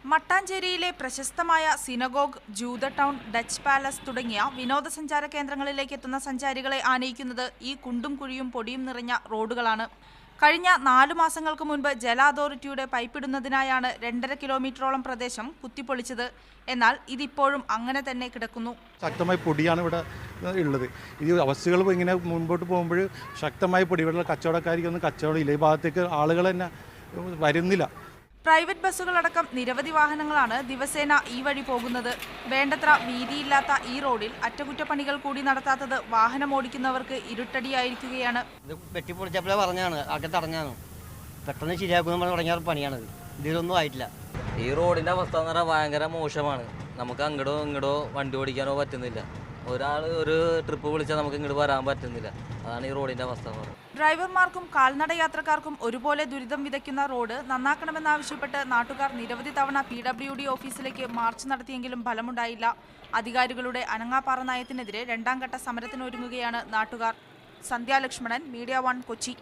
മട്ടാഞ്ചേരിയിലെ പ്രശസ്തമായ സിനഗോഗ്, ജൂത town, Dutch palace തുടങ്ങിയ വിനോദസഞ്ചാര കേന്ദ്രങ്ങളിലേക്ക് എത്തുന്ന സഞ്ചാരികളെ ആനയിക്കുന്നത് ഈ കുണ്ടും കുഴിയും പൊടിയും നിറഞ്ഞ റോഡുകളാണ്. കഴിഞ്ഞ 4 മാസങ്ങൾക്ക് മുൻപ് ജല അതോറിറ്റിയുടെ പൈപ്പിടുന്നതിനായാണ് 2.5 കിലോമീറ്ററോളം പ്രദേശം കുത്തിപ്പൊളിച്ചത്. എന്നാൽ ഇതിപ്പോഴും അങ്ങനെ തന്നെ കിടക്കുന്നു. ശക്തമായ പൊടിയാണ് ഇവിടെ ഉള്ളത്. ഈ അവസ്ഥകൾ ഇങ്ങനെ മുൻപോട്ട് പോകുമ്പോൾ ശക്തമായ പൊടി, ഇവിടെ കച്ചവടക്കാർക്കൊന്നും കച്ചവടമില്ല. ഈ ഭാഗത്തേക്ക് ആളുകൾ തന്നെ വരുന്നില്ല. പ്രൈവറ്റ് ബസ്സുകളടക്കം നിരവധി വാഹനങ്ങളാണ് ദിവസേന ഈ വഴി പോകുന്നത്. വേണ്ടത്ര വീതിയില്ലാത്ത ഈ റോഡിൽ അറ്റകുറ്റപ്പണികൾ കൂടി നടത്താത്തത് വാഹനം ഓടിക്കുന്നവർക്ക് ഇരുട്ടടിയായിരിക്കുകയാണ്. ഇത് വെട്ടിപ്പൊളിച്ചപ്പോഴേ പറഞ്ഞാണ്, ആകെ തടഞ്ഞാണ്, പെട്ടെന്ന് ശരിയാക്കുന്ന തുടങ്ങിയ പണിയാണിത്. ഇതിലൊന്നും ആയിട്ടില്ല. ഈ റോഡിൻ്റെ അവസ്ഥ എന്ന് പറഞ്ഞാൽ ഭയങ്കര മോശമാണ്. നമുക്ക് അങ്ങോട്ടോ ഇങ്ങോട്ടോ വണ്ടി ഓടിക്കാനോ പറ്റുന്നില്ല. ഒരാൾ ഒരു ട്രിപ്പ് വിളിച്ചാൽ നമുക്ക് ഇങ്ങോട്ട് വരാൻ പറ്റുന്നില്ല. അതാണ് ഈ റോഡിൻ്റെ അവസ്ഥ എന്ന് പറയുന്നത്. ഡ്രൈവർമാർക്കും കാൽനട യാത്രക്കാർക്കും ഒരുപോലെ ദുരിതം വിതയ്ക്കുന്ന റോഡ് നന്നാക്കണമെന്നാവശ്യപ്പെട്ട് നാട്ടുകാർ നിരവധി തവണ PWD ഓഫീസിലേക്ക് മാർച്ച് നടത്തിയെങ്കിലും ഫലമുണ്ടായില്ല. അധികാരികളുടെ അനങ്ങാപ്പാറ നയത്തിനെതിരെ 2ാം ഘട്ട സമരത്തിനൊരുങ്ങുകയാണ് നാട്ടുകാർ. സന്ധ്യ ലക്ഷ്മണൻ, മീഡിയ 1, കൊച്ചി.